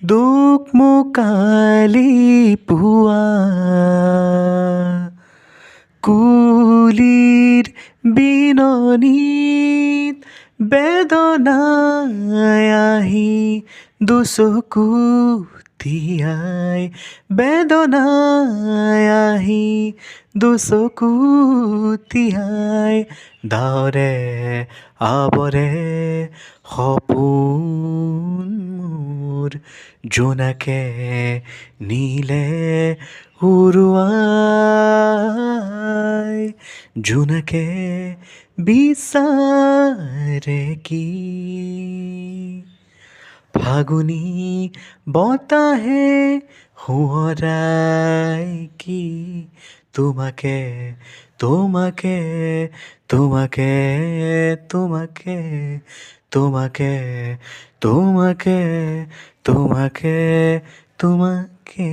দুখ মুকালি পুৱা কুলিৰ বিননিত বেদনাই আহি দুচকু তিয়াই বেদনাই আহি দুচকু তিয়াই ডাৱৰে আৱৰে সপোন মোৰ জোনাকে নীলে উৰুৱাই জোনাকে বিচাৰে কি ফাগুনী বতাহে সোঁৱৰাই কি তোমাকে তোমাকে তোমাকে তোমাকে তোমাকে তোমাকে তোমাকে তোমাকে